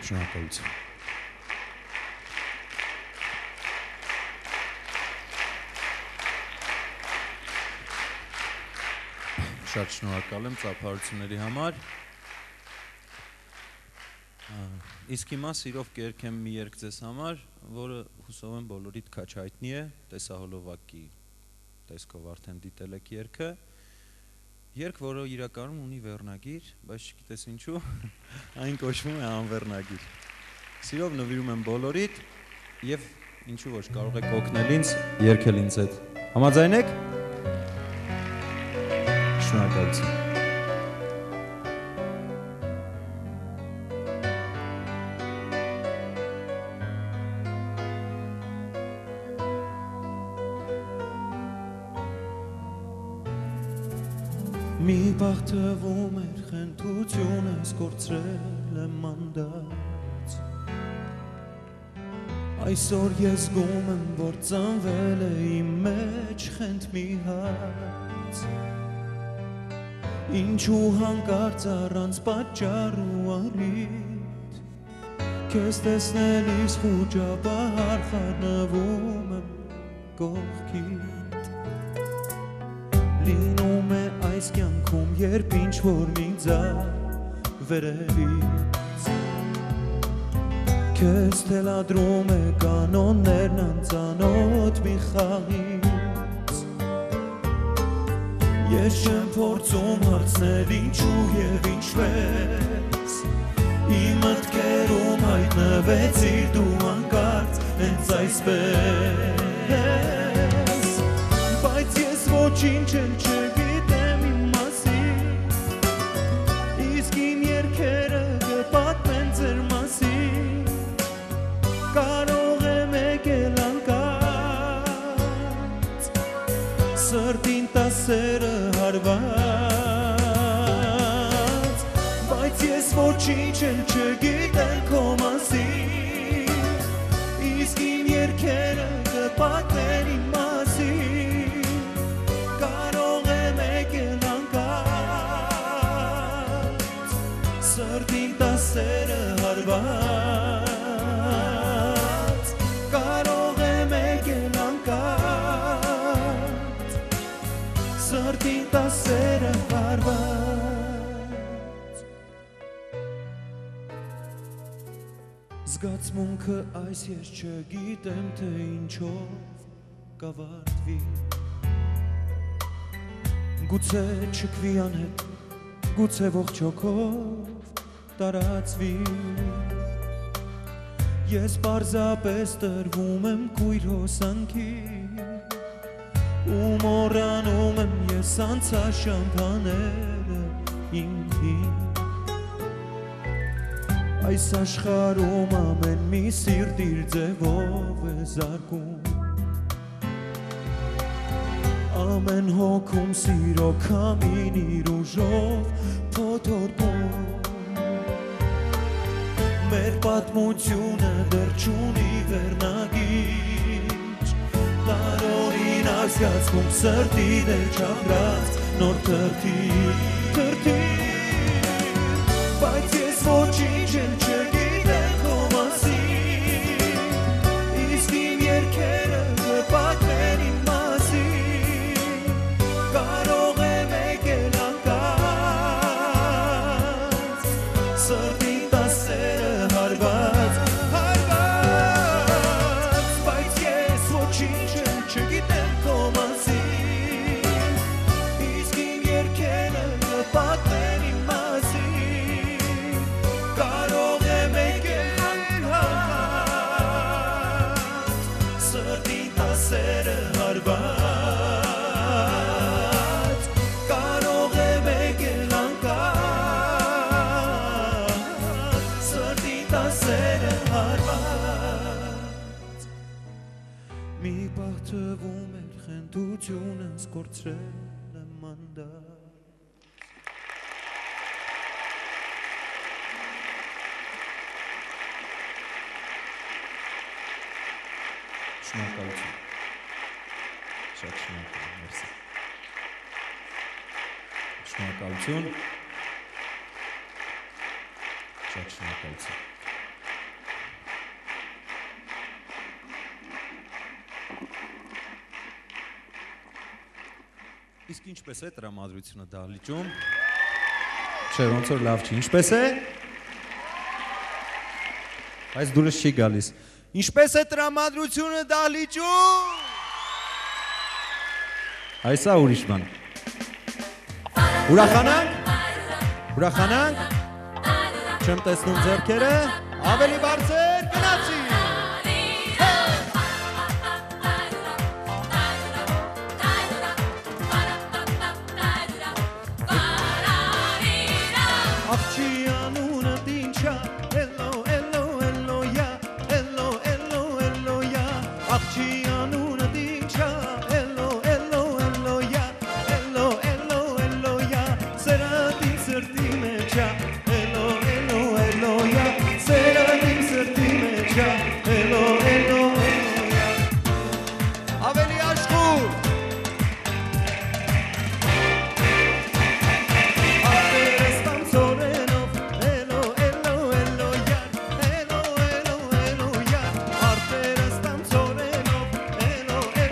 Շնորհակալություն։ Շատ շնորհակալ եմ ծափարությունների համար։ Իսկ հիմա սիրով կերքեմ մի երգ ձեզ համար, որը հուսով եմ բոլորիդ քաչ հայտնի է, տեսահոլովակի տեսքով արդեն դիտել եք երգը։ Երգ, որը իրականում ունի վերնագիր, բայց չգիտես ինչու, այն կոչվում է անվերնագիր։ Սիրով նվիրում եմ բոլորիդ եւ ինչու ոչ կարող եք օգնել ինձ երգել ինձ հետ։ Համաձայն եք։ Շնորհակալություն։ Մի բաղ թվում էր խենթությունս կորցրել եմ մանդած Այսօր ես զգում եմ, որ ծնվել է իմ մեջ խենթ մի հաց Ինչու հանկարծ առանց պատճառ ու առիթ Քեզ տեսնելիս խուճապահար խառնվում եմ կողքիդ Լինում է այս կյանքում երբ ինչ-որ մի ձայ վերևից Քեզ թելադրում է կանոններն անծանոթ մի խաղից Ես չեմ փորձում հարցնել ինչու և ինչպես Իմ մտքերում հայտնվեցիր դու հանկարծ հենց այսպես Բայց ես ոչինչ էլ չգիտեմ իմ մասին Իսկ իմ երգերը կպատմեն ձեր մասին Կարող եմ եկել անկած Սրտին տասերը հարված Բայց ես ոչինչ էլ չգիտեմ քո մասին Իսկ իմ երգերը կպատմեն իմ մասին Կարող եմ եկել անկած Սրտին տասերը հարված Կարող եմ եկել անկած Սրտին տասերը հարված Զգացմունքը այս ես չգիտեմ թե ինչով կավարտվի Գուցե չքվի անհետ, գուցե ողջ հոգով տարածվի Ես պարզապես տրվում եմ կույր հոսանքի Ու մոռանում եմ ես անցաշանթաները ինքին Այս աշխարհում ամեն մի սիրտ իր ձևով է զարկում Ամեն հոգում սիրո քամին իր ուժով փոթորկում Մեր պատմությունը դեռ չունի վերնագիր Տարօրինակ զգացվում սրտի դեր չապրած նոր թրթի Բայց ես ոչինչ էլ չգիտեմ քո մասին Իսկ իմ երգերը կպատմեն իմ մասին Կարող եմ եկել անկած Սրտին տասերը հարված Բայց ես ոչինչ էլ չգիտեմ քո մասին Իսկ իմ երգերը կպատմեն իմ մասին Կարող եմ եկել անկած Սրտին տասերը հարված Կարող եմ եկել անկած Սրտին տասերը հարված Մի պահ թվում էր խենթությունս կորցրել եմ մանդատ Շնորհակալություն։ Շատ շնորհակալ, մերսի։ Շնորհակալություն։ Շատ շնորհակալություն։ Իսկ ինչպես է տրամադրությունը դահլիճում։ Չէ, ոնց որ լավ չի։ Ինչպես է։ Այս դուրս չի գալիս։ Ինչպես է տրամադրությունը դահլիճում։ Այս է ուրիշ բան։ Ուրախանանք։ Չեմ տեսնում ձեռքերը, ավելի բարձր գնացի։ Աղջի անունը դինչա, էլո, յա, աղջի անունը դինչա, էլո, յա, սերատին սրտի մեջա, էլո, յա, սերատին սրտի մեջա, էլո, յա, ավելի աշխուր, արտերս տանցորենով, էլո, յա, արտերս տանցորենով, էլո, յա,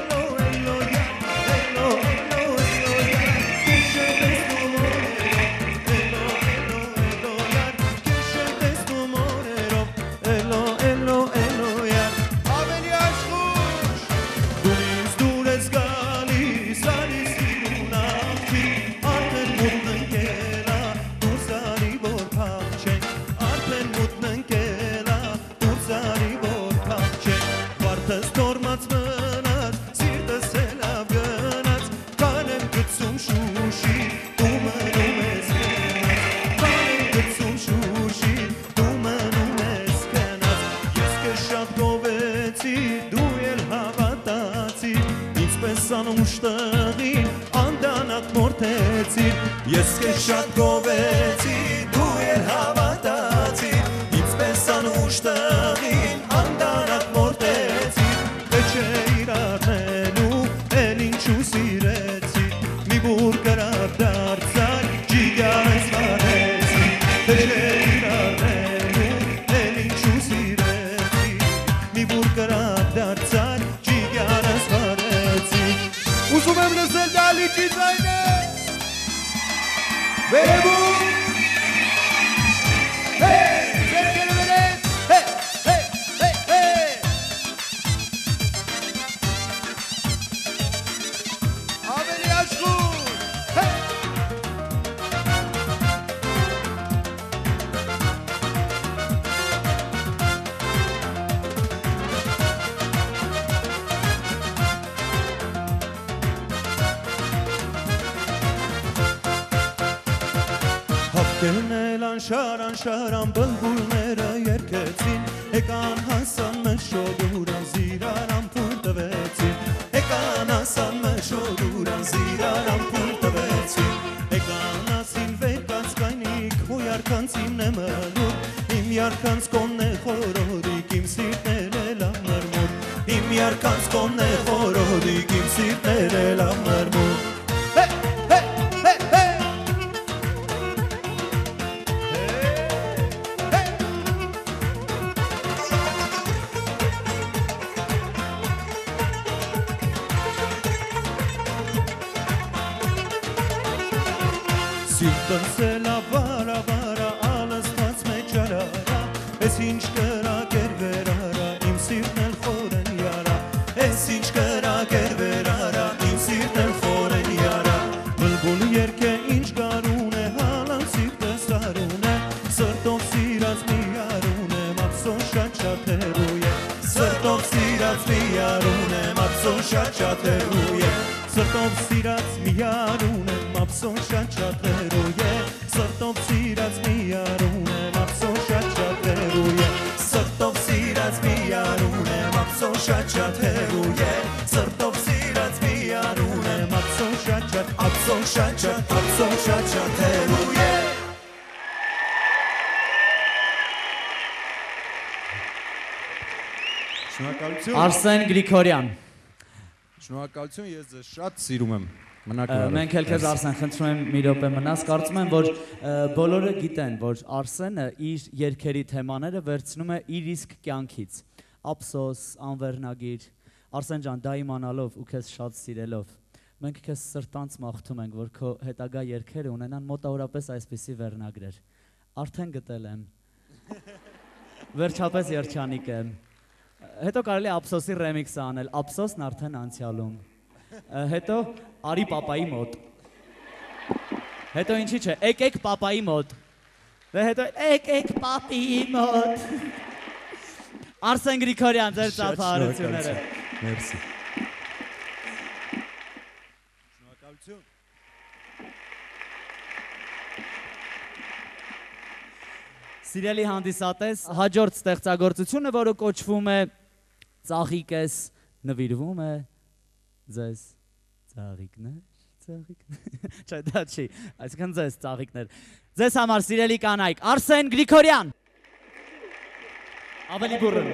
կիշը տեսնում օրերով, էլո, յա, ավելի աշխուր, դու ինձ դուր ես գալիս, սիրուն աղջի, արդեն մութն ընկելա, դու զարի որ փախչենք, արդեն մութն ընկելա, դու զարի որ փախչենք, վարդս տորմած մնաց, սիրտս հելավ գնաց, կանեմ գցում շուշի, դու մնում ես կենաց, կանեմ գցում շուշի, դու մնում ես կենաց, ես կեզ շատ գովեցի, դու էլ հավատացի, ինչպես անուշ տղին, անդանակ մորթեցիր, ես կեզ շատ գովեցի, դու էլ հավատացի, ինչպես անուշ տղին, անդանակ մորթեցիր, թե չէ իրարնելու, էլ ինչու սիրեցի, մի բուր կրավ դարձար, ջիգարես վարեցի, թե չէ իրարնելու, էլ ինչու սիրեցի, մի բուր կրավ դարձար, ջիգարես վարեցի, ուզում եմ լսել դահլիճի ձայնը, վերևում, ձեռքերը վերև, ավելի աշխուր, Հապկերնել անշարան բլբուլները երկեցին, Եկան հասան մեզ շոդուրան զիրարան պուր տվեցին, Եկան հասան մեզ շոդուրան զիրարան պուր տվեցին, Եկան ասին վեկած կայնիկ, ու յարքանցին է մլուր, Իմ յարքանց կոնն է խորորիկ, իմ սիրտներ է լավ մրմուր, Իմ յարքանց կոնն է խորորիկ, իմ սիրտներ է լավ մրմուր, Սիրտս էլա վարա, ալստված մեջ արարա, Ես ինչ կրակ էր վերարա, իմ սիրտն էլ խորեն յարա, Ես ինչ կրակ էր վերարա, իմ սիրտն էլ խորեն յարա, Բլբուլ երգե ինչ կարուն է, հալան սիրտս արուն է, Սրտով սիրած մի արուն եմ, ափսոս շատ հերու է, Սրտով սիրած մի արուն եմ, ափսոս շատ հերու է, Սրտով սիրած մի արուն եմ, ափսոս շատ հերու է, Սրտով սիրած մի արուն եմ, ափսոս շատ հերու է, Սրտով սիրած մի արուն եմ, ափսոս շատ հերու է, Սրտով սիրած մի արուն եմ, ափսոս շատ հերու է։ Շնորհակալություն։ Արսեն Գրիգորյան։ Շնորհակալություն, ես ձեզ շատ սիրում եմ։ Մենք էլ քեզ Արսեն խնդրում եմ մի րոպե մնաս, կարծում եմ, որ բոլորը գիտեն, որ Արսենը իր երգերի թեմաները վերցնում է իր իսկ կյանքից։ Ափսոս, անվերնագիր։ Արսեն ջան, դա իմանալով ու քեզ շատ սիրելով, մենք քեզ սրտանց մաղթում ենք, որ քո հետագա երգերը ունենան մոտավորապես այսպիսի վերնագրեր։ Արդեն գտել եմ։ Վերջապես երջանիկ եմ։ Հետո կարելի է ափսոսի ռեմիքսը անել, ափսոսն արդեն անցյալում։ Հետո արի պապայի մոտ։ Հետո ինչի՞ չէ, եկեք պապայի մոտ։ Դե հետո եկեք պապի մոտ։ Արսեն Գրիգորյան, ձեր ծափահարությունները։ Մերսի։ Շնորհակալություն։ Սիրելի հանդիսատես, հաջորդ ստեղծագործությունը, որը կոչվում է Ծաղիկես, նվիրվում է ձեզ ծաղիկներ, չէ, դա չի, այսինքն ձեզ ծաղիկներ։ Ձեզ համար սիրելի կանայք, Արսեն Գրիգորյան։ Ավելի բուրըն։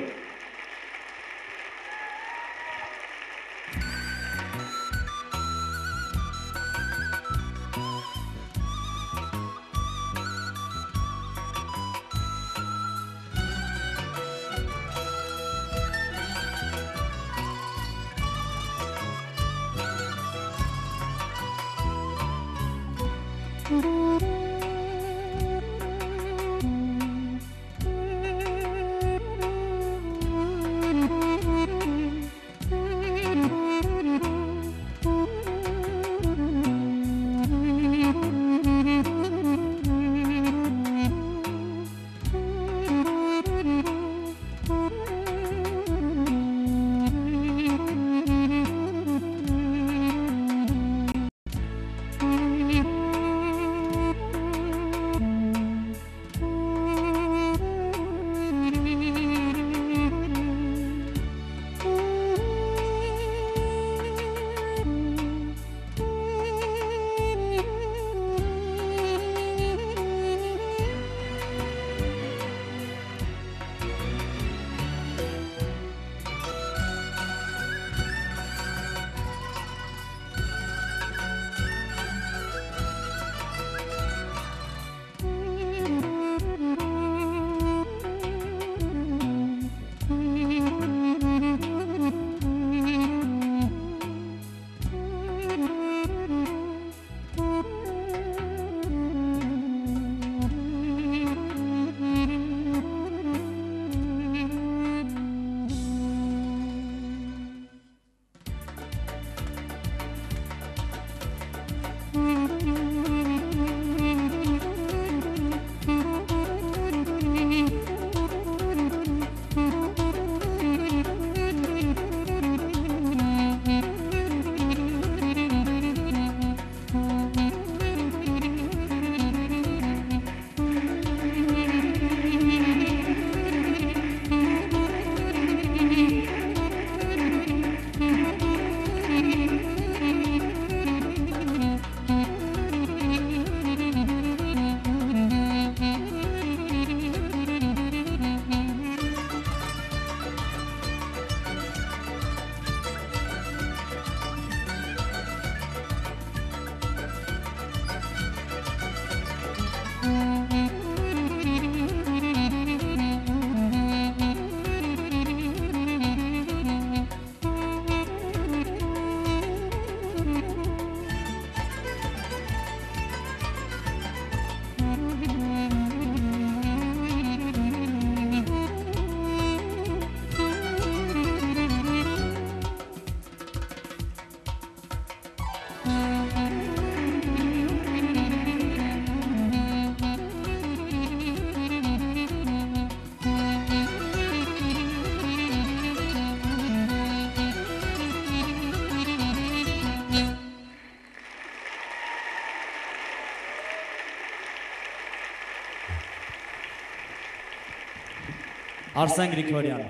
Արսեն Գրիգորյան։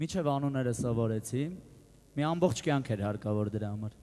Միջև անունները սովորեցի, մի ամբողջ կյանք էր հարկավոր դրա համար։